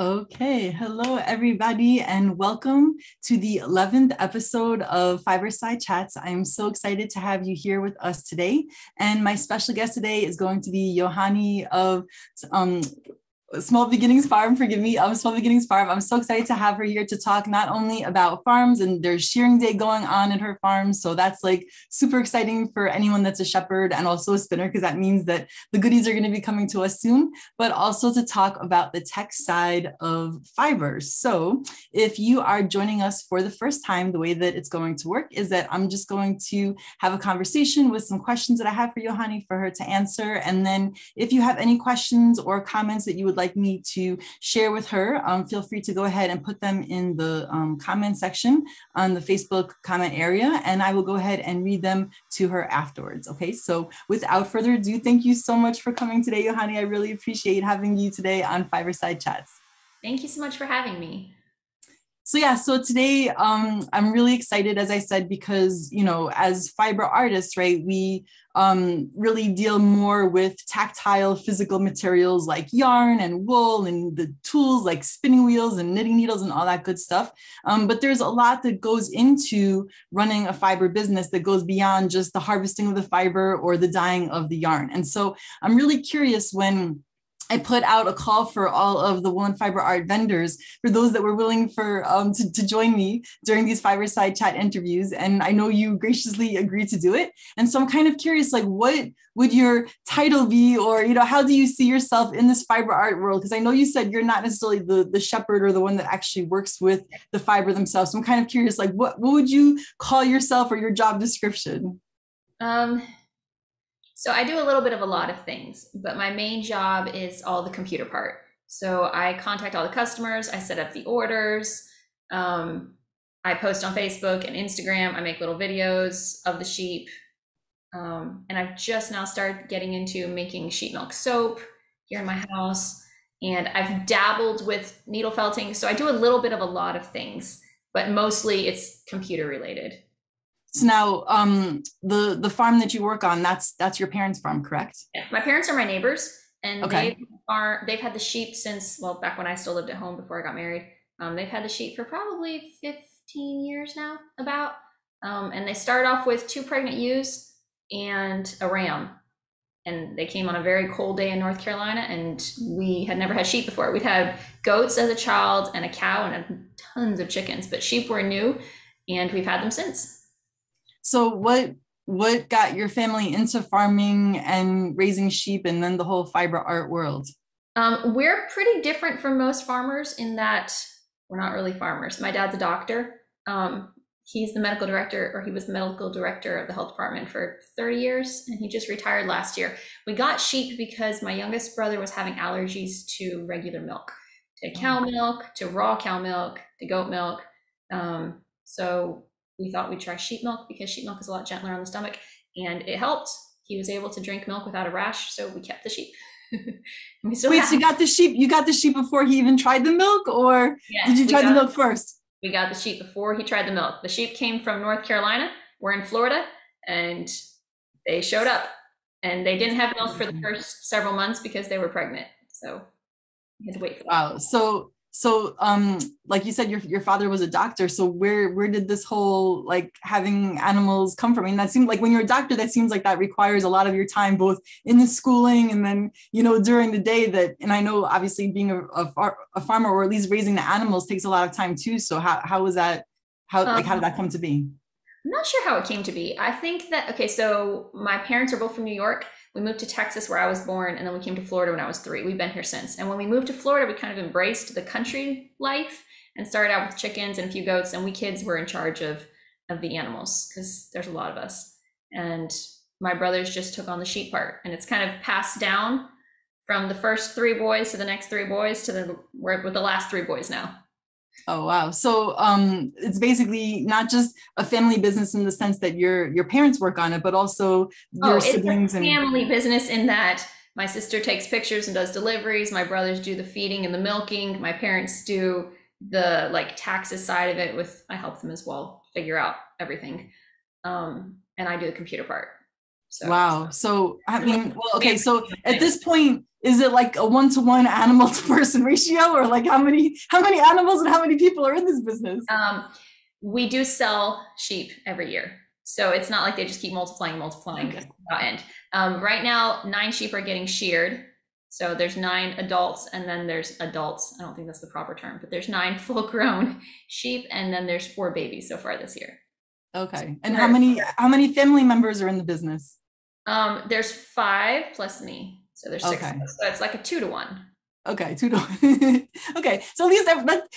Okay, hello everybody, and welcome to the 11th episode of Fiberside Chats. I'm so excited to have you here with us today. And my special guest today is going to be Yochani of um, Small Beginnings Farm, forgive me, Small Beginnings Farm. I'm so excited to have her here to talk not only about farms, and there's shearing day going on at her farm. So that's like super exciting for anyone that's a shepherd and also a spinner, because that means that the goodies are going to be coming to us soon, but also to talk about the tech side of fibers. So if you are joining us for the first time, the way that it's going to work is that I'm just going to have a conversation with some questions that I have for Yochani for her to answer. And then if you have any questions or comments that you would like me to share with her, feel free to go ahead and put them in the comment section on the Facebook comment area, and I will go ahead and read them to her afterwards. Okay, so without further ado, thank you so much for coming today, Yochani. I really appreciate having you today on Fiberside Chats. Thank you so much for having me. So today I'm really excited, as I said, because, as fiber artists, right, we really deal more with tactile physical materials like yarn and wool and the tools like spinning wheels and knitting needles and all that good stuff. But there's a lot that goes into running a fiber business that goes beyond just the harvesting of the fiber or the dyeing of the yarn. And so I'm really curious, when I put out a call for all of the woolen fiber art vendors, for those that were willing to join me during these Fiberside Chat interviews. And I know you graciously agreed to do it. And so I'm kind of curious, like, what would your title be? Or, how do you see yourself in this fiber art world? Because I know you said you're not necessarily the shepherd or the one that actually works with the fiber themselves. So I'm kind of curious, like, what would you call yourself or your job description? So I do a little bit of a lot of things, but my main job is all the computer part. So I contact all the customers, I set up the orders, I post on Facebook and Instagram, I make little videos of the sheep. And I've just now started getting into making sheep milk soap here in my house. And I've dabbled with needle felting. So I do a little bit of a lot of things, but mostly it's computer related. So now, the farm that you work on, that's your parents' farm, correct? Yeah, my parents are my neighbors, and Okay. they've had the sheep since, well, back when I still lived at home before I got married. They've had the sheep for probably 15 years now, about. And they started off with 2 pregnant ewes and a ram. And they came on a very cold day in North Carolina, and we had never had sheep before. We'd had goats as a child and a cow and tons of chickens, but sheep were new, and we've had them since. So what got your family into farming and raising sheep and then the whole fiber art world? We're pretty different from most farmers in that we're not really farmers. My dad's a doctor. He's the medical director, or he was the medical director of the health department for 30 years, and he just retired last year. We got sheep because my youngest brother was having allergies to regular milk, to cow milk, to raw cow milk, to goat milk. So we thought we'd try sheep milk because sheep milk is a lot gentler on the stomach, and it helped. He was able to drink milk without a rash, so we kept the sheep. Wait, so you got the sheep before he even tried the milk, or yes, did you try the milk first? We got the sheep before he tried the milk. The sheep came from North Carolina. We're in Florida, and they showed up, and they didn't have milk for the first several months because they were pregnant. So we had to wait for that. Wow. So like you said, your father was a doctor. So where did this whole like having animals come from? I mean, that seemed like when you're a doctor, that seems like that requires a lot of your time, both in the schooling and then, during the day and I know obviously being a farmer, or at least raising the animals, takes a lot of time too. So how was that? How did that come to be? I'm not sure how it came to be. I think that, okay, so my parents are both from New York. We moved to Texas where I was born, and then we came to Florida when I was 3. We've been here since. And when we moved to Florida, we kind of embraced the country life and started out with chickens and a few goats, and we kids were in charge of the animals because there's a lot of us. And my brothers just took on the sheep part, and it's kind of passed down from the first 3 boys to the next 3 boys to we're with the last 3 boys now. Oh, wow. So it's basically not just a family business in the sense that your parents work on it, but also your siblings. It's a family business in that my sister takes pictures and does deliveries. My brothers do the feeding and the milking. My parents do the taxes side of it I help them as well figure out everything. And I do the computer part. Wow. So, I mean, well, okay. So at this point, is it like a 1-to-1 animal to person ratio, or like how many animals and how many people are in this business? We do sell sheep every year. So it's not like they just keep multiplying Okay. without end. Right now, 9 sheep are getting sheared. So there's 9 adults, and then there's adults. I don't think that's the proper term, but there's 9 full-grown sheep, and then there's 4 babies so far this year. Okay. And how many family members are in the business? There's 5 plus me. So there's 6. Okay. So it's like a 2-to-1. Okay, 2-to-1. Okay, so at least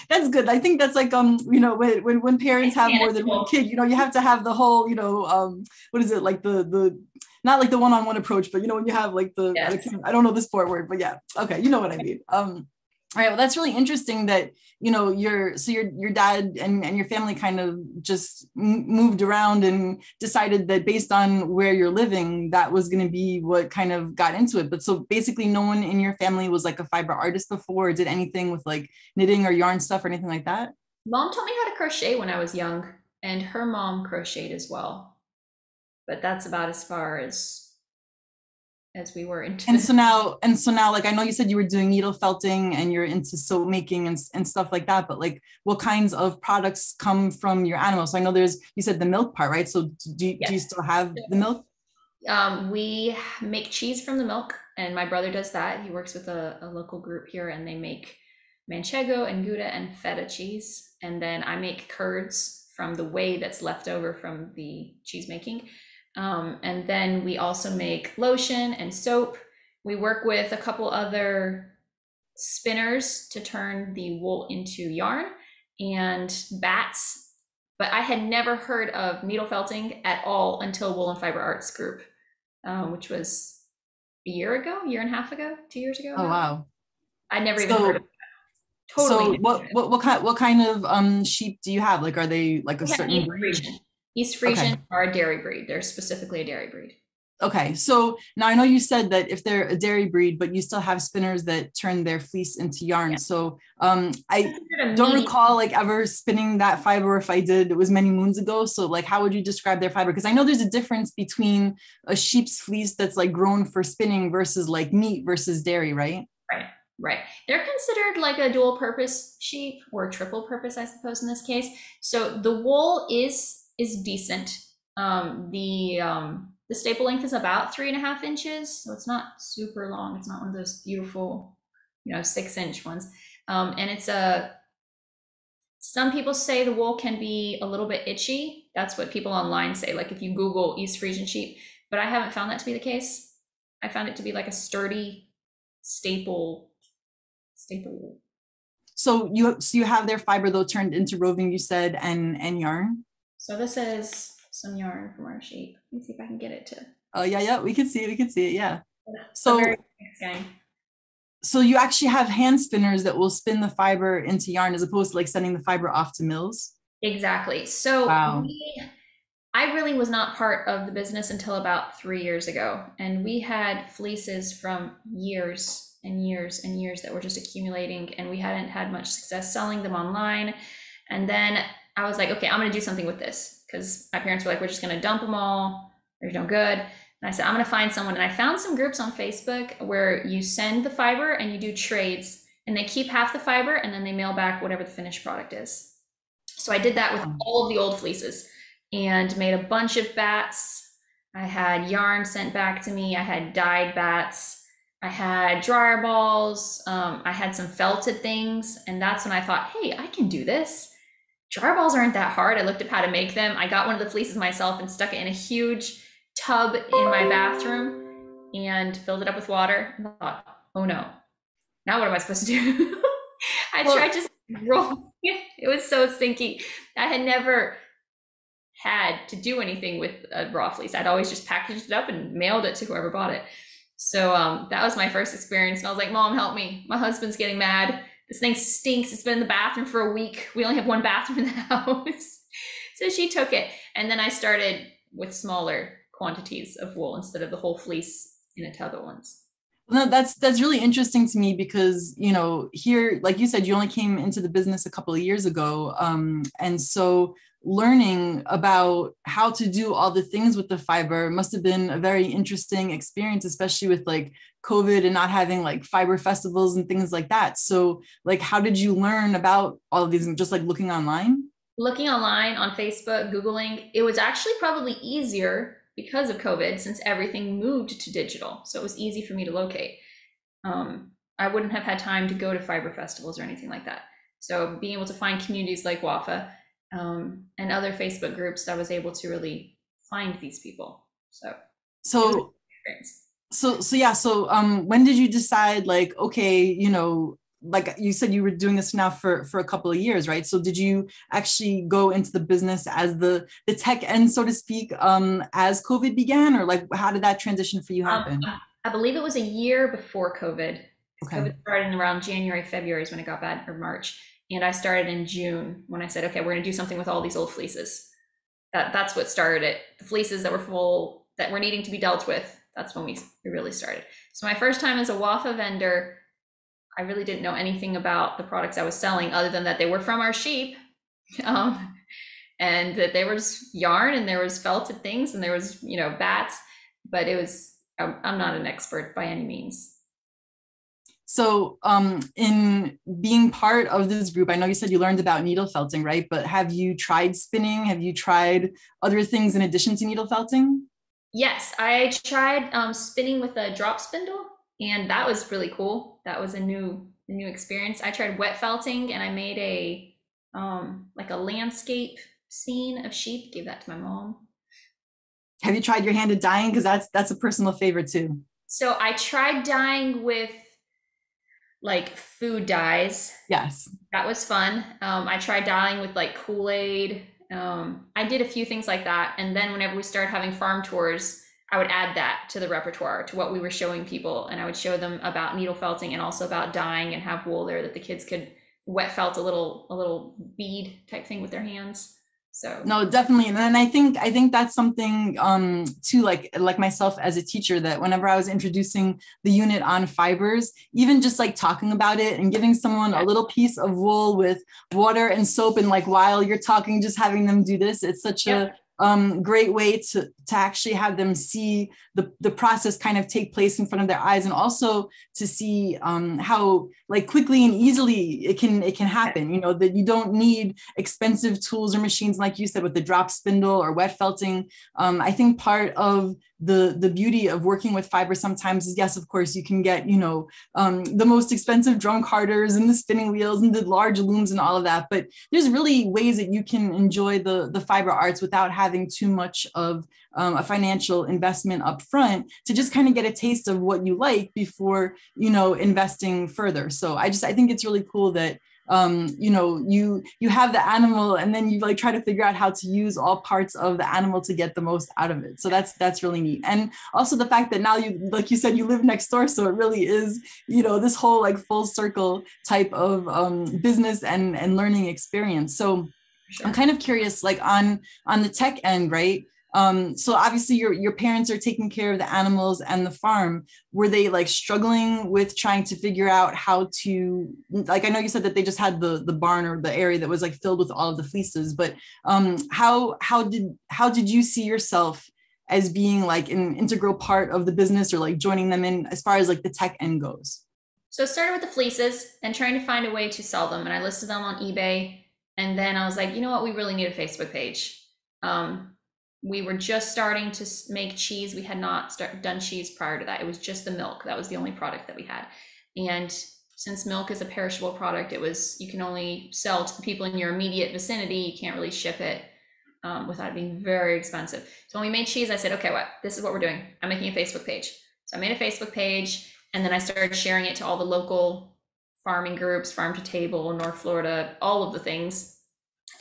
that's good. I think that's like when parents have more than one kid, you have to have the whole what is it, like the not like the one-on-one approach, but when you have like the Yes. I don't know the sport word, but yeah, okay, you know what I mean. All right, well, that's really interesting that your dad and your family kind of just moved around and decided that based on where you're living, that was going to be what kind of got into it. But so basically, no one in your family was like a fiber artist before, or did anything with like knitting or yarn stuff or anything like that? Mom taught me how to crochet when I was young, and her mom crocheted as well. But that's about as far as we were into. And so now, like I know you said you were doing needle felting and you're into soap making and stuff like that, but like what kinds of products come from your animals? So I know you said the milk part, right? So do you still have the milk? We make cheese from the milk, and my brother does that. He works with a local group here, and they make manchego and Gouda and feta cheese. And then I make curds from the whey that's left over from the cheese making. And then we also make lotion and soap. We work with a couple other spinners to turn the wool into yarn and bats. But I had never heard of needle felting at all until Wool and Fiber Arts Group, which was a year and a half ago, 2 years ago. Oh, wow. I never even heard of that. Totally. So what kind of sheep do you have? Like, are they like a certain breed? East Fresian are a dairy breed. They're specifically a dairy breed. Okay, so now I know you said that if they're a dairy breed, but you still have spinners that turn their fleece into yarn. Yeah. So I don't recall like ever spinning that fiber. If I did, it was many moons ago. So like, how would you describe their fiber? Because I know there's a difference between a sheep's fleece that's like grown for spinning versus like meat versus dairy, right? Right. They're considered like a dual purpose sheep, or triple purpose, I suppose, in this case. So the wool is decent. The staple length is about 3.5 inches, so it's not super long. It's not one of those beautiful, 6-inch ones. And it's some people say the wool can be a little bit itchy. That's what people online say. Like if you Google East Fresian sheep, but I haven't found that to be the case. I found it to be like a sturdy staple wool. So you have their fiber though turned into roving, you said, and yarn. So this is some yarn from our sheep. Let me see if I can get it to. Oh yeah, we can see it. Yeah. So very exciting. So you actually have hand spinners that will spin the fiber into yarn as opposed to like sending the fiber off to mills? Exactly. So wow. I really was not part of the business until about 3 years ago. And we had fleeces from years and years and years that were just accumulating, and we hadn't had much success selling them online. And then I was like, okay, I'm going to do something with this, because my parents were like, we're just going to dump them all. They're no good. And I said, I'm going to find someone. And I found some groups on Facebook where you send the fiber and you do trades, and they keep half the fiber and then they mail back whatever the finished product is. So I did that with all of the old fleeces and made a bunch of bats. I had yarn sent back to me. I had dyed bats. I had dryer balls. I had some felted things. And that's when I thought, hey, I can do this. Dryer balls aren't that hard. I looked up how to make them. I got one of the fleeces myself and stuck it in a huge tub in my bathroom and filled it up with water. And I thought, oh no, now what am I supposed to do? I tried to roll it. It was so stinky. I had never had to do anything with a raw fleece. I'd always just packaged it up and mailed it to whoever bought it. So that was my first experience. And I was like, Mom, help me. My husband's getting mad. This thing stinks. It's been in the bathroom for a week. We only have one bathroom in the house. So she took it. And then I started with smaller quantities of wool instead of the whole fleece in a tub at once. No, that's really interesting to me because, here, like you said, you only came into the business a couple of years ago. And so learning about how to do all the things with the fiber must have been a very interesting experience, especially with like COVID and not having like fiber festivals and things like that. So like, how did you learn about all of these and just like looking online? Looking online on Facebook, Googling, it was actually probably easier because of COVID since everything moved to digital. So it was easy for me to locate. I wouldn't have had time to go to fiber festivals or anything like that. So being able to find communities like WAFA and other Facebook groups, I was able to really find these people. So it was an So experience. so yeah, so when did you decide like, okay, like you said you were doing this now for a couple of years, right? So did you actually go into the business as the tech end, so to speak, as COVID began, or like how did that transition for you Um, happen? I believe it was a year before COVID, because Okay. COVID started in around January, February is when it got bad, or March. And I started in June when I said, okay, we're going to do something with all these old fleeces. That's what started it. The fleeces that were full, that were needing to be dealt with. That's when we really started. So my first time as a WAFA vendor, I really didn't know anything about the products I was selling other than that they were from our sheep. Um, and that they were just yarn and there was felted things and there was, bats, but it was, I'm not an expert by any means. So in being part of this group, I know you said you learned about needle felting, right? But have you tried spinning? Have you tried other things in addition to needle felting? Yes, I tried spinning with a drop spindle, and that was really cool. That was a new experience. I tried wet felting, and I made a like a landscape scene of sheep. Gave that to my mom. Have you tried your hand at dyeing? Because that's a personal favorite too. So I tried dyeing with like food dyes. Yes. That was fun. I tried dyeing with like Kool-Aid. I did a few things like that. And then whenever we started having farm tours, I would add that to the repertoire, to what we were showing people. And I would show them about needle felting and also about dyeing and have wool there that the kids could wet felt a little bead type thing with their hands. So No, definitely. And then I think that's something too, like myself as a teacher, that whenever I was introducing the unit on fibers, even just like talking about it and giving someone a yeah, little piece of wool with water and soap, and like while you're talking, just having them do this, it's such yep, a great way to actually have them see the process kind of take place in front of their eyes, and also to see how like quickly and easily it can happen, that you don't need expensive tools or machines like you said with the drop spindle or wet felting. I think part of the beauty of working with fiber sometimes is, yes, of course you can get the most expensive drum carders and the spinning wheels and the large looms and all of that, but there's really ways that you can enjoy the fiber arts without having too much of a financial investment up front, to just kind of get a taste of what you like before investing further. So I think it's really cool that you have the animal and then you like try to figure out how to use all parts of the animal to get the most out of it. So that's really neat. And also the fact that now, you like you said, you live next door, so it really is this whole like full circle type of business and learning experience. So I'm sure. kind of curious, like on the tech end, right? So obviously your parents are taking care of the animals and the farm. Were they like struggling with trying to figure out how to, like, I know you said that they just had the barn or the area that was like filled with all of the fleeces, but how did you see yourself as being like an integral part of the business, or like joining them in as far as like the tech end goes? So it started with the fleeces and trying to find a way to sell them. And I listed them on eBay. And then I was like, you know what? We really need a Facebook page. We were just starting to make cheese. We had not done cheese prior to that. It was just the milk. That was the only product that we had. And since milk is a perishable product, you can only sell to the people in your immediate vicinity. You can't really ship it without it being very expensive. So when we made cheese, I said, okay, this is what we're doing. I'm making a Facebook page. So I made a Facebook page. And then I started sharing it to all the local farming groups, Farm to Table, North Florida, all of the things.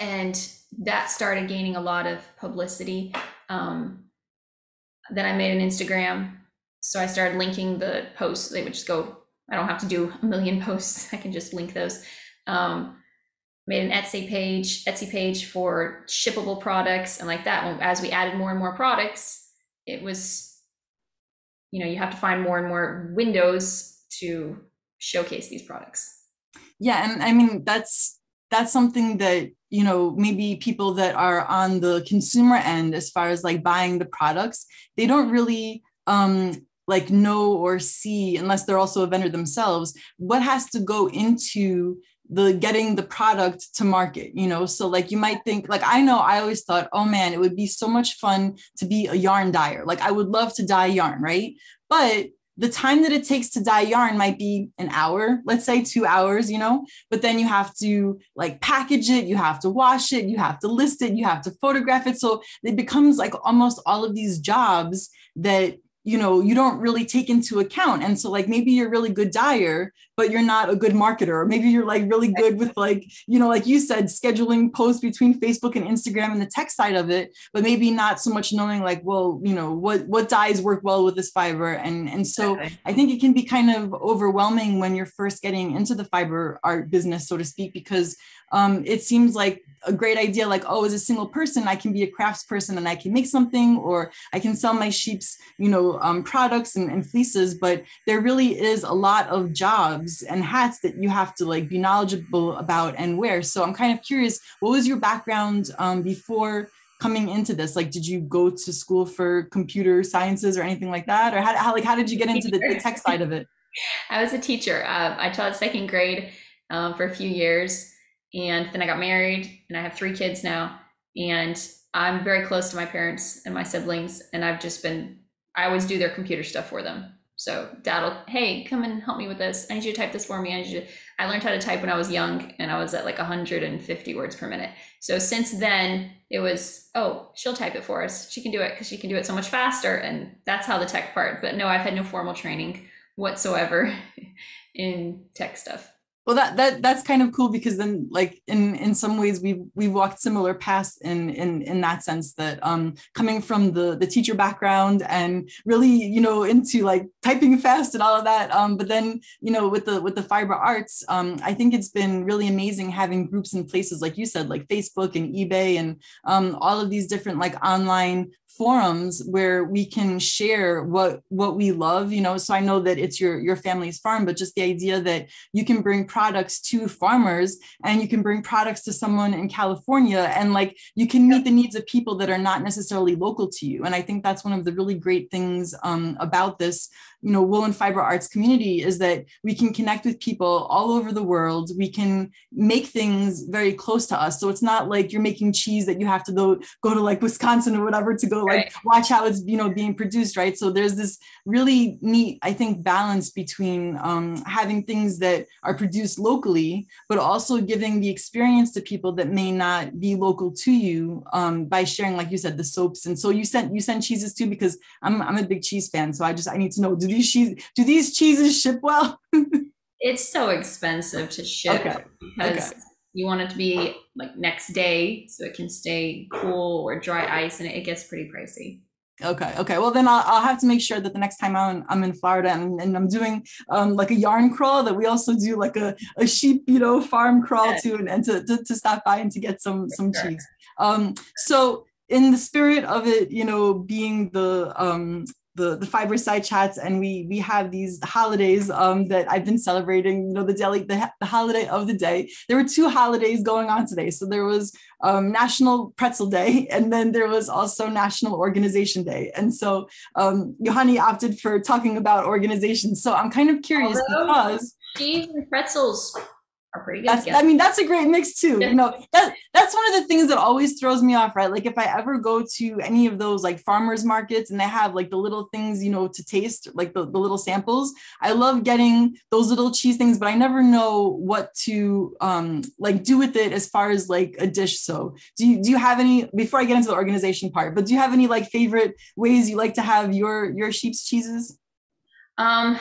And that started gaining a lot of publicity. Then I made an Instagram. So I started linking the posts. They would just go, I don't have to do a million posts. I can just link those. Made an Etsy page for shippable products. And like that, as we added more and more products, it was you have to find more and more windows to showcase these products. Yeah, and I mean that's something that, maybe people that are on the consumer end as far as like buying the products, they don't really like know or see, unless they're also a vendor themselves, what has to go into the getting the product to market. So like you might think, like, I know I always thought, oh man, it would be so much fun to be a yarn dyer. Like I would love to dye yarn, right? But the time that it takes to dye yarn might be an hour, let's say 2 hours, but then you have to like package it, you have to wash it, you have to list it, you have to photograph it. So it becomes like almost all of these jobs that you don't really take into account. And so like maybe you're a really good dyer, but you're not a good marketer. Or maybe you're like really good with like, like you said, scheduling posts between Facebook and Instagram and the tech side of it, but maybe not so much knowing like, well, what dyes work well with this fiber. And so I think it can be kind of overwhelming when you're first getting into the fiber art business, so to speak, because it seems like a great idea, like, oh, as a single person, I can be a crafts person and I can make something, or I can sell my sheep's, products and fleeces. But there really is a lot of jobs and hats that you have to like be knowledgeable about and wear. So I'm kind of curious, what was your background before coming into this? Like, did you go to school for computer sciences or anything like that? Or how did you get into the tech side of it? I was a teacher. I taught second grade for a few years. And then I got married and I have 3 kids now. And I'm very close to my parents and my siblings. And I always do their computer stuff for them. So dad will, hey, come and help me with this. I need you to type this for me. I learned how to type when I was young and I was at like 150 words per minute. So since then it was, oh, she'll type it for us. She can do it because she can do it so much faster. And that's how the tech part, but no, I've had no formal training whatsoever in tech stuff. Well, that's kind of cool, because then like in some ways we've walked similar paths in that sense, that coming from the teacher background and really into like typing fast and all of that, but then with the fiber arts, I think it's been really amazing having groups in places like you said, like Facebook and eBay and all of these different like online forums where we can share what we love. So I know that it's your family's farm, but just the idea that you can bring products to farmers and you can bring products to someone in California, and like you can meet the needs of people that are not necessarily local to you. And I think that's one of the really great things about this wool and fiber arts community, is that we can connect with people all over the world. We can make things very close to us. So it's not like you're making cheese that you have to go to like Wisconsin or whatever to go like watch how it's being produced, right? So there's this really neat, I think, balance between having things that are produced locally, but also giving the experience to people that may not be local to you, by sharing, like you said, the soaps. And so you send cheeses too, because I'm a big cheese fan. So I need to know, do these cheeses ship well? It's so expensive to ship because you want it to be like next day so it can stay cool, or dry ice, and it gets pretty pricey. Okay. Well, then I'll have to make sure that the next time I'm in Florida and I'm doing like a yarn crawl, that we also do like a sheep farm crawl too, and to stop by and to get some cheese. So in the spirit of it, being the Fiberside Chats, and we have these holidays that I've been celebrating, the holiday of the day. There were 2 holidays going on today. So there was National Pretzel Day, and then there was also National Organization Day. And so Yochani opted for talking about organization. So I'm kind of curious, because cheese and pretzels are pretty good. That's a great mix too. That's one of the things that always throws me off, right? Like if I ever go to any of those like farmers markets and they have like the little things, to taste, like the little samples, I love getting those little cheese things, but I never know what to like do with it as far as like a dish. So do you have any, before I get into the organization part, but do you have any like favorite ways you like to have your sheep's cheeses? I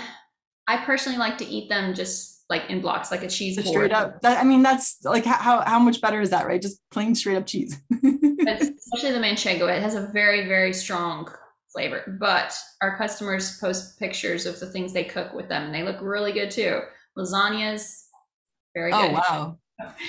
personally like to eat them just like in blocks, like a cheese board. Straight up. That's like how much better is that, right? Just plain straight up cheese. Especially the manchego. It has a very, very strong flavor, but our customers post pictures of the things they cook with them and they look really good too. Lasagnas, very good. Oh, wow.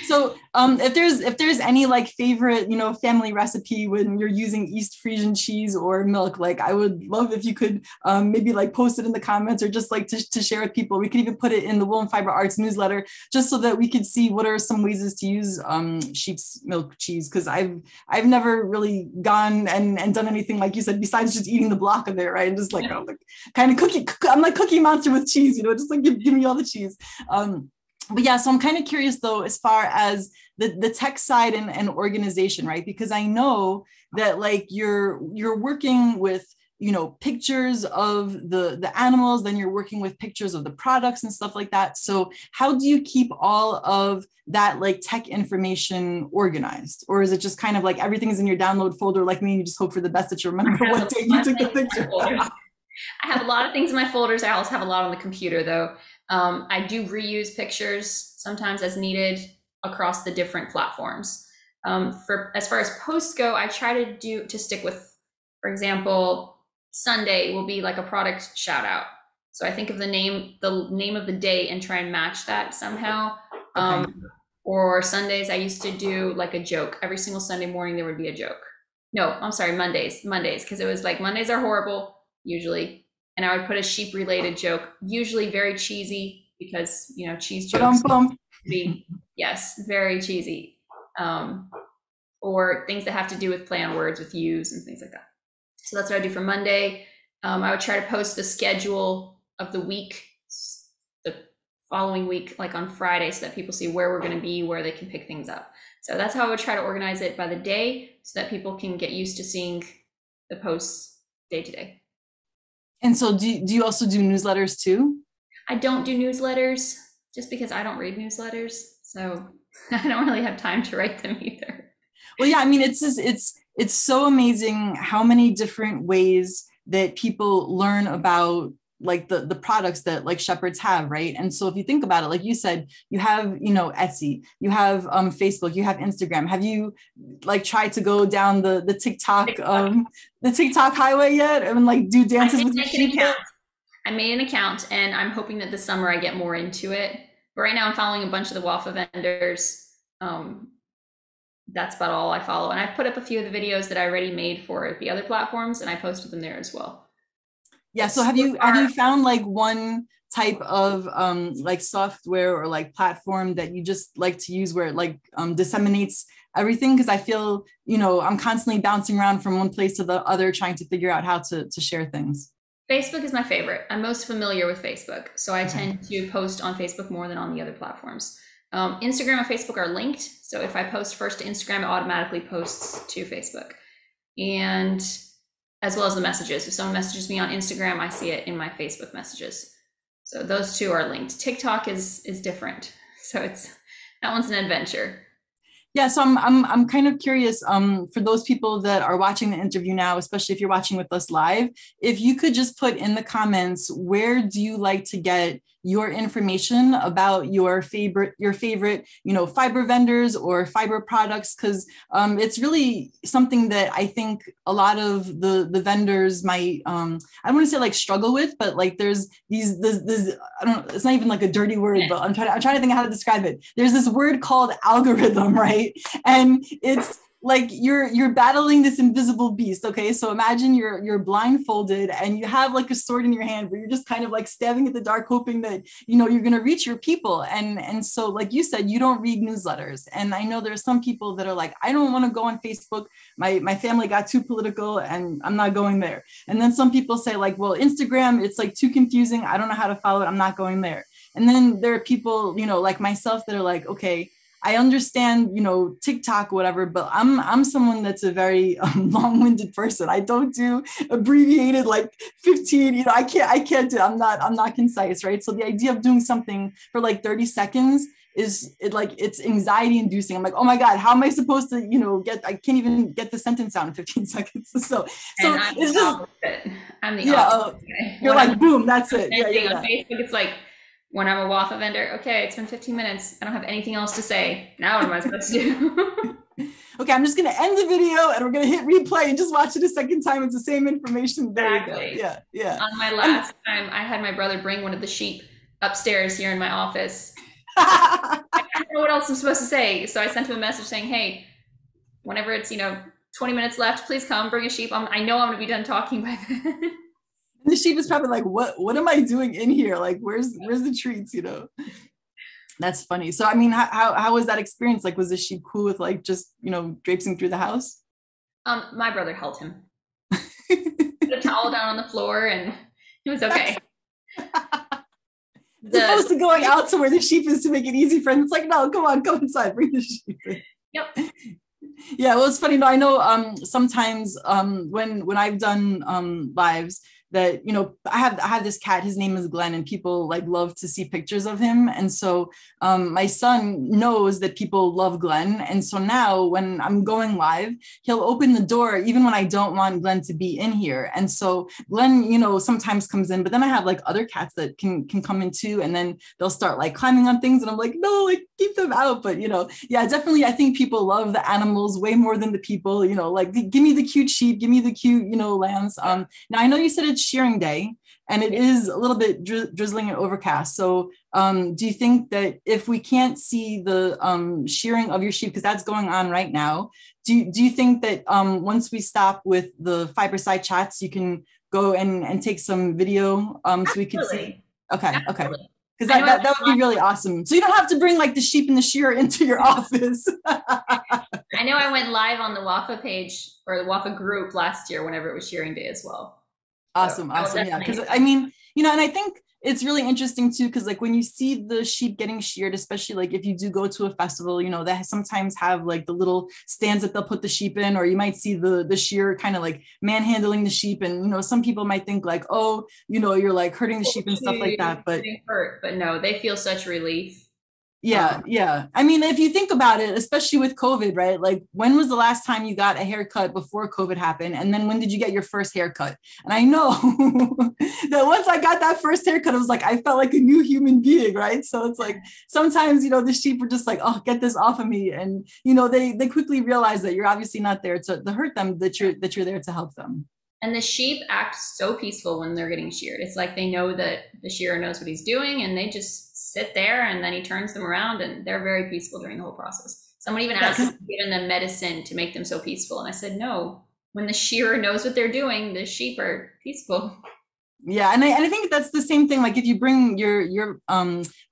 So if there's any like favorite, family recipe when you're using East Fresian cheese or milk, like I would love if you could maybe like post it in the comments or just like to share with people. We could even put it in the Wool and Fiber Arts newsletter just so that we could see what are some ways to use sheep's milk cheese. Cause I've never really gone and done anything like you said, besides just eating the block of it, right? And just like, oh, like kind of I'm like Cookie Monster with cheese, just like give me all the cheese. But yeah, so I'm kind of curious though, as far as the tech side and organization, right? Because I know that like you're working with, pictures of the animals, then you're working with pictures of the products and stuff like that. So how do you keep all of that like tech information organized? Or is it just kind of like everything is in your download folder like me and you just hope for the best that you remember what day you took the picture? I have a lot of things in my folders. I also have a lot on the computer though. I do reuse pictures sometimes as needed across the different platforms. For as far as posts go, I try to stick with, for example, Sunday will be like a product shout out. So I think of the name of the day and try and match that somehow. Okay. Or Sundays, I used to do like a joke. Every single Sunday morning there would be a joke. No, I'm sorry, Mondays, because it was like Mondays are horrible usually. And I would put a sheep related joke, usually very cheesy because, cheese jokes be, yes, very cheesy. Or things that have to do with play on words with yous and things like that. So that's what I do for Monday. I would try to post the schedule of the week, the following week, like on Friday, so that people see where we're going to be, where they can pick things up. So that's how I would try to organize it by the day so that people can get used to seeing the posts day to day. And so do you also do newsletters too? I don't do newsletters just because I don't read newsletters. So I don't really have time to write them either. Well, yeah, I mean, it's so amazing how many different ways that people learn about like the products that like shepherds have, right? And so if you think about it, like you said, you have, Etsy, you have Facebook, you have Instagram. Have you like tried to go down the TikTok highway yet and like do dances with your sheep? I made an account and I'm hoping that this summer I get more into it. But right now I'm following a bunch of the waffle vendors. That's about all I follow. And I put up a few of the videos that I already made for the other platforms and I posted them there as well. Yeah. So have you found like one type of like software or like platform that you just like to use where it like disseminates everything? Because I feel, I'm constantly bouncing around from one place to the other, trying to figure out how to share things. Facebook is my favorite. I'm most familiar with Facebook. So I tend to post on Facebook more than on the other platforms. Instagram and Facebook are linked. So if I post first to Instagram, it automatically posts to Facebook. And as well as the messages. If someone messages me on Instagram, I see it in my Facebook messages. So those two are linked. TikTok is different. So that one's an adventure. Yeah, so I'm kind of curious for those people that are watching the interview now, especially if you're watching with us live, if you could just put in the comments, where do you like to get your information about your favorite, fiber vendors or fiber products? Because it's really something that I think a lot of the vendors might, I don't want to say like struggle with, but like there's this, I don't know, it's not even like a dirty word, but I'm trying to think of how to describe it. There's this word called algorithm, right? And it's like you're battling this invisible beast. Okay, so imagine you're blindfolded and you have like a sword in your hand where you're just kind of like stabbing at the dark, hoping that you're going to reach your people. And so, like you said, you don't read newsletters. And I know there's some people that are like, I don't want to go on Facebook. My family got too political, and I'm not going there. And then some people say like, well, Instagram, it's like too confusing. I don't know how to follow it. I'm not going there. And then there are people, like myself, that are like, okay, I understand, TikTok, whatever, but I'm someone that's a very long-winded person. I don't do abbreviated like 15, I can't do, I'm not concise, right? So the idea of doing something for like 30 seconds it's anxiety inducing. I'm like, oh my God, how am I supposed to, I can't even get the sentence out in 15 seconds. So it's just, I'm the opposite. You're like, boom, that's it. Yeah. On Facebook, it's like, when I'm a waffle vendor, okay, it's been 15 minutes. I don't have anything else to say. Now what am I supposed to do? Okay, I'm just going to end the video and we're going to hit replay and just watch it a second time. It's the same information. There Exactly. You go. Yeah. On my last time, I had my brother bring one of the sheep upstairs here in my office. I don't know what else I'm supposed to say. So I sent him a message saying, hey, whenever it's, 20 minutes left, please come bring a sheep. I know I'm going to be done talking by then. And the sheep is probably like, what am I doing in here? Like, where's the treats, That's funny. So, I mean, how was that experience? Like, was the sheep cool with like, just, traipsing through the house? My brother held him. Put a towel down on the floor and it was okay. Supposed to going out to where the sheep is to make it easy for him. It's like, no, come on, come inside, bring the sheep in. Yep. Yeah, well, it's funny. No, I know sometimes when I've done lives that, I have this cat, his name is Glenn, and people like love to see pictures of him. And so my son knows that people love Glenn. And so now when I'm going live, he'll open the door even when I don't want Glenn to be in here. And so Glenn, sometimes comes in, but then I have like other cats that can come in too. And then they'll start like climbing on things. And I'm like, no, like keep them out. But, yeah, definitely. I think people love the animals way more than the people, like give me the cute sheep, give me the cute, lambs. Now I know you said it's shearing day and it is a little bit drizzling and overcast. So do you think that if we can't see the shearing of your sheep, because that's going on right now, do you think that once we stop with the Fiberside chats, you can go and take some video so we can see? Okay. Because that would be really awesome. So you don't have to bring like the sheep and the shearer into your office. I know I went live on the WAFA page or the WAFA group last year whenever it was shearing day as well. Awesome. Yeah. Because I mean, and I think it's really interesting too, because like when you see the sheep getting sheared, especially like if you do go to a festival, they sometimes have like the little stands that they'll put the sheep in, or you might see the shearer kind of like manhandling the sheep. And, some people might think like, oh, you're like hurting the sheep and stuff like that. But no, they feel such relief. Yeah. I mean, if you think about it, especially with COVID, right? Like when was the last time you got a haircut before COVID happened? And then when did you get your first haircut? And I know that once I got that first haircut, it was like, I felt like a new human being, right? So it's like, sometimes, the sheep were just like, oh, get this off of me. And, they quickly realize that you're obviously not there to hurt them, that you're there to help them. And the sheep act so peaceful when they're getting sheared. It's like they know that the shearer knows what he's doing and they just sit there and then he turns them around and they're very peaceful during the whole process. Someone even asked if giving them medicine to make them so peaceful. And I said, no, when the shearer knows what they're doing, the sheep are peaceful. Yeah. And I think that's the same thing. Like if you bring your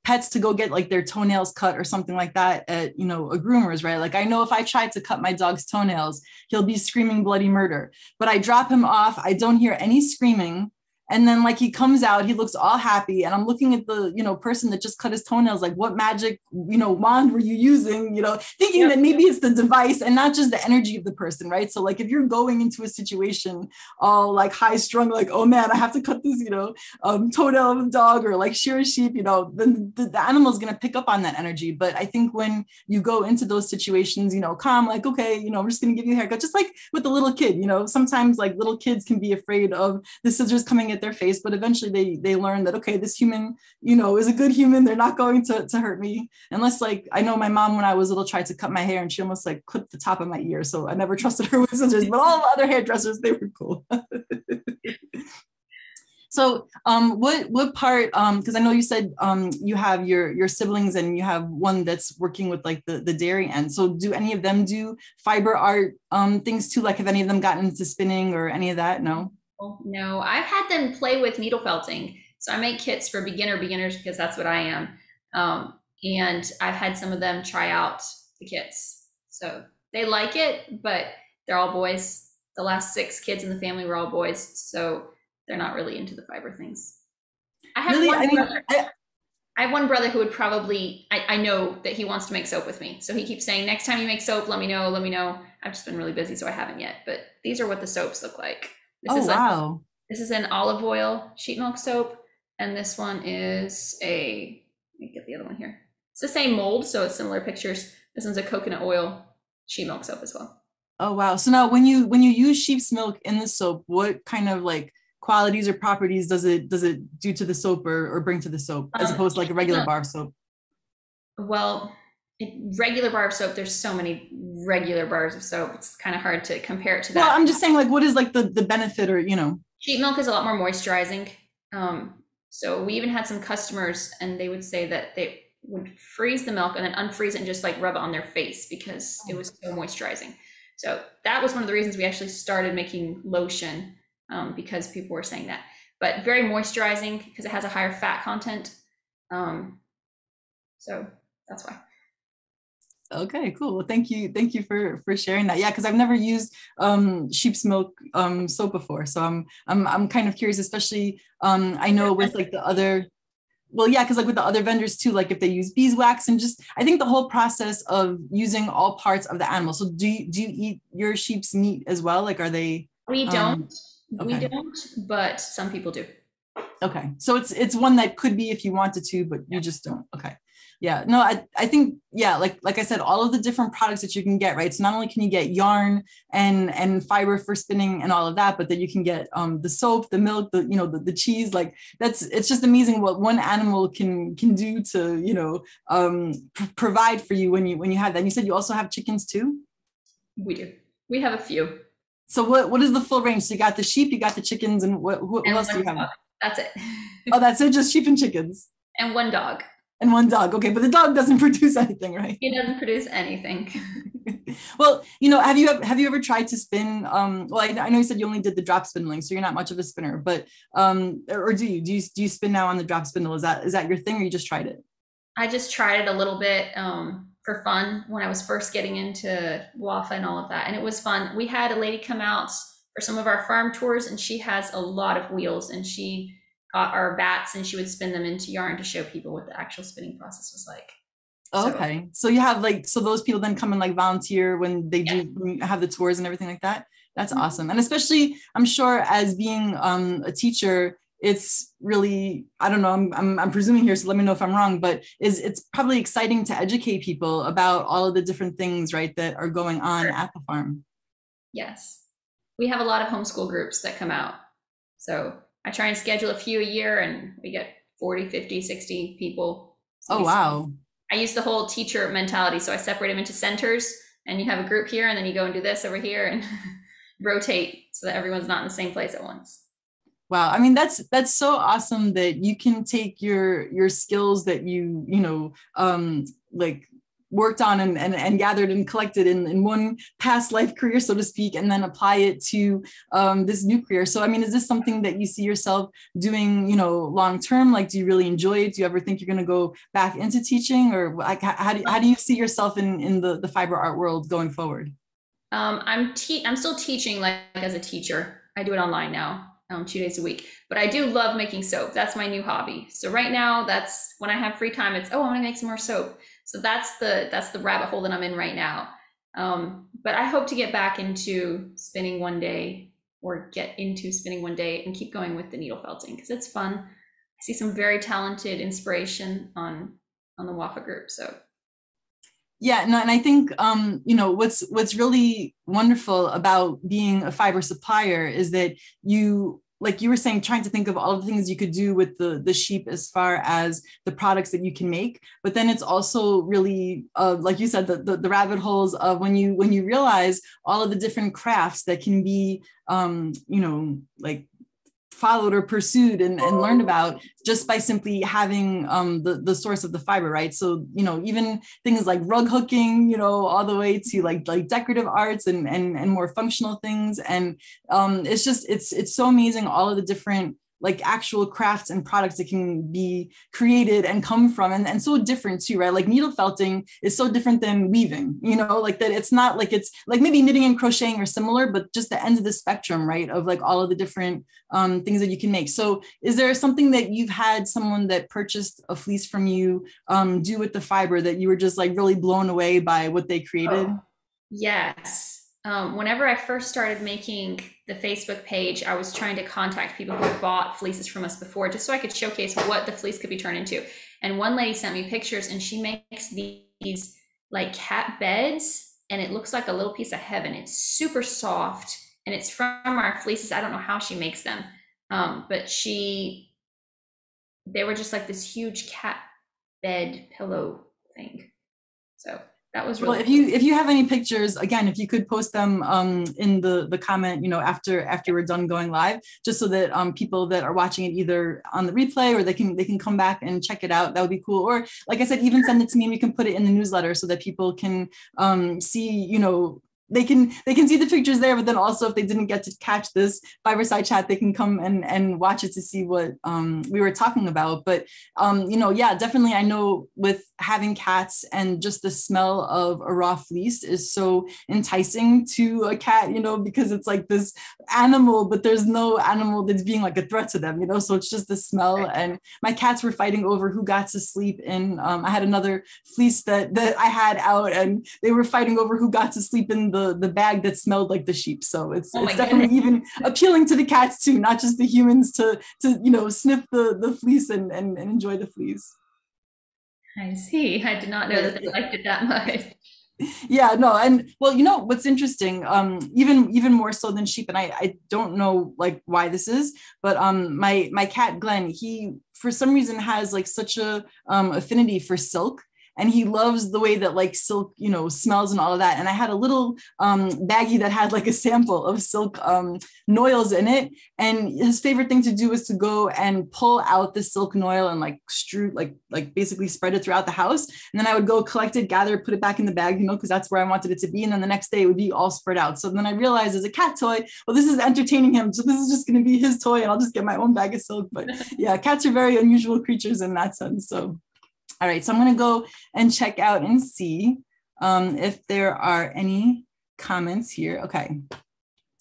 pets to go get like their toenails cut or something like that at, a groomer's, right? Like I know if I tried to cut my dog's toenails, he'll be screaming bloody murder, but I drop him off. I don't hear any screaming. And then like he comes out, he looks all happy. And I'm looking at the, person that just cut his toenails, like what magic, wand were you using, thinking that maybe it's the device and not just the energy of the person, right? So like if you're going into a situation all like high strung, like, oh man, I have to cut this, toenail of a dog or like shear a sheep, then the animal's going to pick up on that energy. But I think when you go into those situations, calm, like, okay, I'm just going to give you a haircut, just like with the little kid, sometimes like little kids can be afraid of the scissors coming at their face, but eventually they learn that, okay, this human, is a good human. They're not going to hurt me unless like, I know my mom, when I was little, tried to cut my hair and she almost like clipped the top of my ear. So I never trusted her with scissors, but all the other hairdressers, they were cool. So what part, because I know you said you have your siblings and you have one that's working with like the dairy end. So do any of them do fiber art things too? Like have any of them gotten into spinning or any of that? No? No, I've had them play with needle felting. So I make kits for beginners because that's what I am. And I've had some of them try out the kits. So they like it, but they're all boys. The last 6 kids in the family were all boys. So they're not really into the fiber things. I have one brother who would probably, I know that he wants to make soap with me. So he keeps saying, next time you make soap, let me know. I've just been really busy, so I haven't yet. But these are what the soaps look like. Wow. This is an olive oil sheet milk soap. And this one is let me get the other one here. It's the same mold, so it's similar pictures. This one's a coconut oil sheet milk soap as well. Oh, wow. So now when you use sheep's milk in the soap, what kind of like qualities or properties does it do to the soap or bring to the soap as opposed to like a regular bar of soap? Well, regular bar of soap, there's so many regular bars of soap. It's kind of hard to compare it to that. Well, I'm just saying like, what is like the benefit or, Sheep milk is a lot more moisturizing. So we even had some customers and they would say that would freeze the milk and then unfreeze it and just like rub it on their face because it was so moisturizing. So that was one of the reasons we actually started making lotion, because people were saying that. But very moisturizing because it has a higher fat content. So that's why. Okay, cool. Well, thank you. Thank you for sharing that. Yeah, because I've never used sheep's milk soap before. So I'm kind of curious, especially I know with like the other, well, yeah, because like with the other vendors too, like if they use beeswax and just I think the whole process of using all parts of the animal. So do you eat your sheep's meat as well? Like are they We don't. We okay. don't, but some people do. Okay. So it's one that could be if you wanted to, but you just don't. Okay. Yeah. No, I think, yeah, like I said, all of the different products that you can get, right? So not only can you get yarn and fiber for spinning and all of that, but that you can get the soap, the milk, the, you know, the cheese, like it's just amazing what one animal can do to, you know, provide for you when you have that. And you said you also have chickens too? We do. We have a few. So what is the full range? So you got the sheep, you got the chickens, and what And else do one you have? dog. That's it. Oh, that's it, just sheep and chickens. And one dog. And one dog. Okay, but the dog doesn't produce anything, right? He doesn't produce anything. Well, you know, have you ever tried to spin? Well, I know you said you only did the drop spindling, so you're not much of a spinner. But or do you spin now on the drop spindle? Is that your thing, or you just tried it? I just tried it a little bit for fun when I was first getting into WAFA and all of that, and it was fun. We had a lady come out for some of our farm tours, and she has a lot of wheels, and she got our bats and she would spin them into yarn to show people what the actual spinning process was like. Oh, So okay, so you have like so those people then come and like volunteer when they yeah. do when you have the tours and everything like that. That's Mhm. awesome, and especially I'm sure as being a teacher, it's really I don't know I'm presuming here, so let me know if I'm wrong, but it's probably exciting to educate people about all of the different things right that are going on Sure. at the farm. Yes. We have a lot of homeschool groups that come out. So I try and schedule a few a year and we get 40, 50, 60 people. So Oh wow. I use the whole teacher mentality. So I separate them into centers and you have a group here and then you go and do this over here and rotate so that everyone's not in the same place at once. Wow. I mean, that's so awesome that you can take your skills that you know, like worked on and gathered and collected in one past life career, so to speak, and then apply it to this new career. So, I mean, is this something that you see yourself doing, you know, long term? Like, do you really enjoy it? Do you ever think you're going to go back into teaching, or like, how do you see yourself in the fiber art world going forward? I'm still teaching like as a teacher. I do it online now. 2 days a week. But I do love making soap. That's my new hobby. So right now, that's when I have free time. It's I want to make some more soap. So that's the rabbit hole that I'm in right now. But I hope to get back into spinning one day, or get into spinning one day, and keep going with the needle felting because it's fun. I see some very talented inspiration on the WAFA group. So Yeah, no, and I think you know what's really wonderful about being a fiber supplier is that you, like you were saying, trying to think of all the things you could do with the sheep as far as the products that you can make, but then it's also really like you said, the rabbit holes of when you realize all of the different crafts that can be you know, like followed or pursued and learned about just by simply having the source of the fiber, right? So, you know, even things like rug hooking, you know, all the way to like decorative arts and more functional things. And it's just, it's so amazing, all of the different like actual crafts and products that can be created and come from and so different too, right? Like needle felting is so different than weaving, you know, like that it's not like it's like maybe knitting and crocheting are similar, but just the ends of the spectrum, right? Of like all of the different things that you can make. So is there something that you've had someone that purchased a fleece from you do with the fiber that you were just like really blown away by what they created? oh, yes. Whenever I first started making the Facebook page, I was trying to contact people who had bought fleeces from us before, just so I could showcase what the fleece could be turned into. And one lady sent me pictures, and she makes these like cat beds, and it looks like a little piece of heaven. It's super soft, and it's from our fleeces. I don't know how she makes them, but they were just like this huge cat bed pillow thing. So That was Well, really if you have any pictures, again, if you could post them in the comment, after we're done going live, just so that people that are watching it either on the replay or they can come back and check it out. That would be cool. Or like I said, even send it to me and we can put it in the newsletter so that people can see, they can see the pictures there, but then also if they didn't get to catch this Fiberside chat, they can come and watch it to see what we were talking about. But yeah, definitely, I know with having cats and just the smell of a raw fleece is so enticing to a cat, because it's like this animal, but there's no animal that's being like a threat to them, so it's just the smell. And my cats were fighting over who got to sleep in. I had another fleece that I had out, and they were fighting over who got to sleep in the bag that smelled like the sheep. So it's definitely even appealing to the cats too, not just the humans to sniff the fleece and enjoy the fleece. I see. I did not know that they liked it that much. Yeah, no, and well, what's interesting, even more so than sheep, and I don't know like why this is, but my cat Glenn, he for some reason has like such a affinity for silk. And he loves the way that like silk, smells and all of that. And I had a little baggie that had like a sample of silk noils in it. And his favorite thing to do was to go and pull out the silk noil and like strew, like basically spread it throughout the house. And then I would go collect it, gather it, put it back in the bag, because that's where I wanted it to be. And then the next day it would be all spread out. So then I realized as a cat toy, well, this is entertaining him. So this is just going to be his toy and I'll just get my own bag of silk. But yeah, cats are very unusual creatures in that sense. So. All right, so I'm going to go and check out and see if there are any comments here. Okay.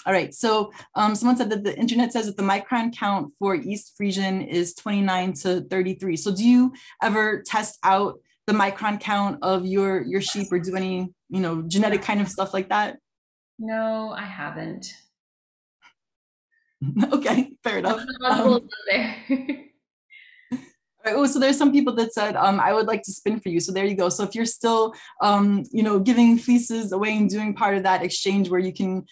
All right, so someone said that the internet says that the micron count for East Fresian is 29 to 33. So do you ever test out the micron count of your sheep or do any, genetic kind of stuff like that? No, I haven't. Okay, fair enough. There. Oh, so there's some people that said, I would like to spin for you. So there you go. So if you're still, giving fleeces away and doing part of that exchange where you can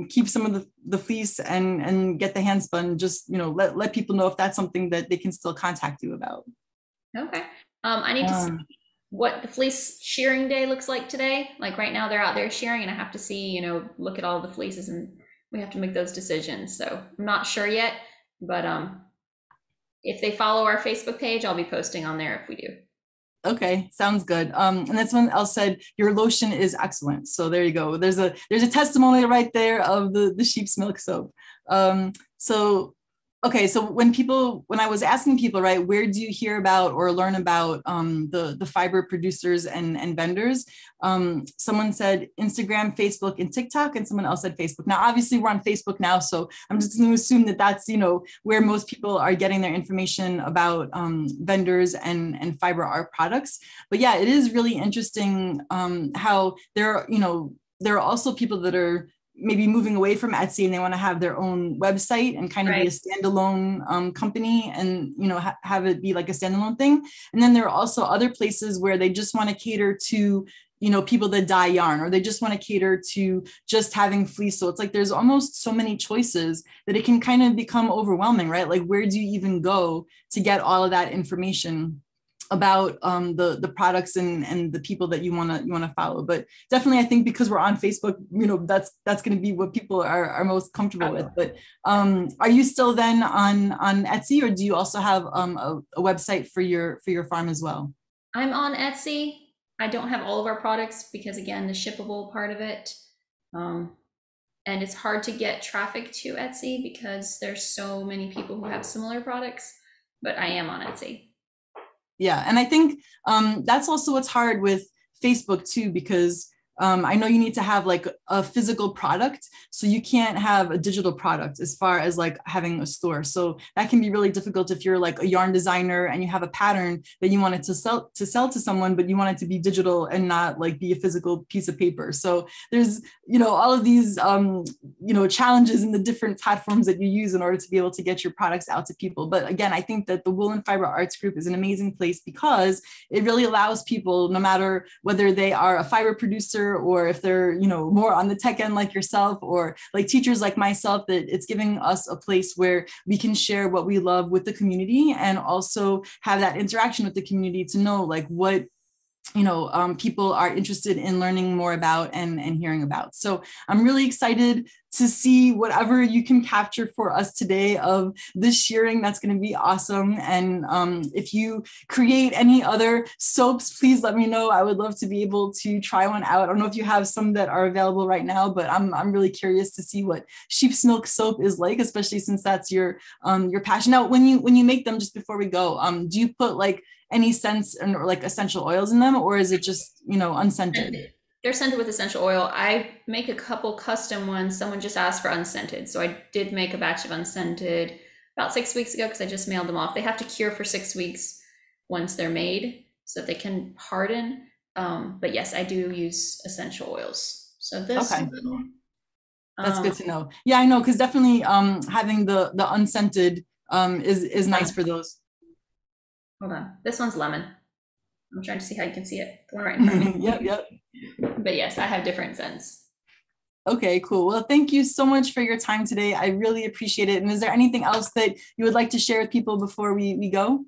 keep some of the fleece and get the hand spun, just, let people know if that's something that they can still contact you about. Okay. I need to see what the fleece shearing day looks like today. Like right now they're out there shearing and I have to see, look at all the fleeces and we have to make those decisions. So I'm not sure yet, but if they follow our Facebook page, I'll be posting on there if we do. Okay, sounds good. And then someone else said your lotion is excellent. So there you go. There's a testimonial right there of the sheep's milk soap. Okay, so when I was asking people, right, where do you hear about or learn about the fiber producers and vendors? Someone said Instagram, Facebook, and TikTok, and someone else said Facebook. Now, obviously, we're on Facebook now, so I'm just going to assume that that's where most people are getting their information about vendors and fiber art products. But yeah, it is really interesting how there are also people that are maybe moving away from Etsy and they want to have their own website and kind of be a standalone company and, have it be like a standalone thing. And then there are also other places where they just want to cater to, people that dye yarn, or they just want to cater to just having fleece. So it's like, there's almost so many choices that it can kind of become overwhelming, right? Like, where do you even go to get all of that information about the products and the people that you want to follow? But definitely, I think because we're on Facebook, that's going to be what people are most comfortable with. But are you still then on Etsy, or do you also have a website for your farm as well? I'm on Etsy. I don't have all of our products because, again, the shippable part of it, and it's hard to get traffic to Etsy because there's so many people who have similar products. But I am on Etsy. Yeah, and I think that's also what's hard with Facebook too, because I know you need to have like a physical product, so you can't have a digital product as far as like having a store. So that can be really difficult if you're like a yarn designer and you have a pattern that you wanted to sell to someone, but you want it to be digital and not like be a physical piece of paper. So there's, all of these, challenges in the different platforms that you use in order to be able to get your products out to people. But again, I think that the Wool and Fiber Arts Group is an amazing place because it really allows people, no matter whether they are a fiber producer or if they're, more on the tech end like yourself, or like teachers like myself, that it's giving us a place where we can share what we love with the community and also have that interaction with the community to know like what people are interested in learning more about and hearing about. So I'm really excited to see whatever you can capture for us today of this shearing. That's going to be awesome. And if you create any other soaps, please let me know. I would love to be able to try one out. I don't know if you have some that are available right now, but I'm really curious to see what sheep's milk soap is like, especially since that's your passion. Now, when you make them, just before we go, do you put like any scents or like essential oils in them, or is it just, unscented? They're scented with essential oil. I make a couple custom ones. Someone just asked for unscented. So I did make a batch of unscented about 6 weeks ago because I just mailed them off. They have to cure for 6 weeks once they're made so that they can harden. But yes, I do use essential oils. So this okay. That's good to know. Yeah, I know, because definitely having the unscented is nice for those. Hold on. This one's lemon. I'm trying to see how you can see it. The one right in front of me. Yep. But yes, I have different scents. Okay, cool. Well, thank you so much for your time today. I really appreciate it. And is there anything else that you would like to share with people before we go?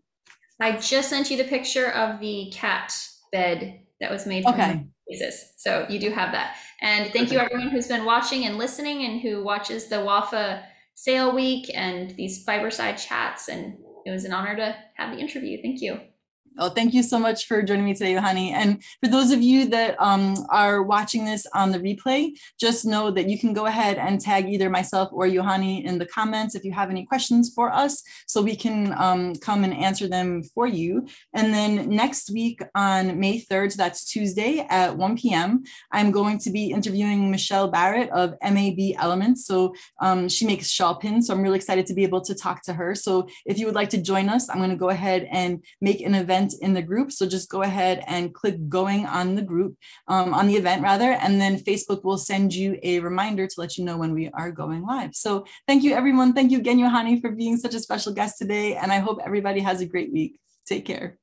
I just sent you the picture of the cat bed that was made from pieces. So you do have that. And thank you everyone who's been watching and listening and who watches the WAFA sale week and these Fiberside chats. And it was an honor to have the interview. Thank you. Oh, thank you so much for joining me today, Yochani. And for those of you that are watching this on the replay, just know that you can go ahead and tag either myself or Yochani in the comments if you have any questions for us, so we can come and answer them for you. And then next week on May 3rd, so that's Tuesday at 1 p.m., I'm going to be interviewing Michelle Barrett of MAB Elements. So she makes shawl pins. So I'm really excited to be able to talk to her. So if you would like to join us, I'm going to go ahead and make an event in the group. So just go ahead and click going on the group, on the event rather, and then Facebook will send you a reminder to let you know when we are going live. So thank you, everyone. Thank you again, Yochani, for being such a special guest today. And I hope everybody has a great week. Take care.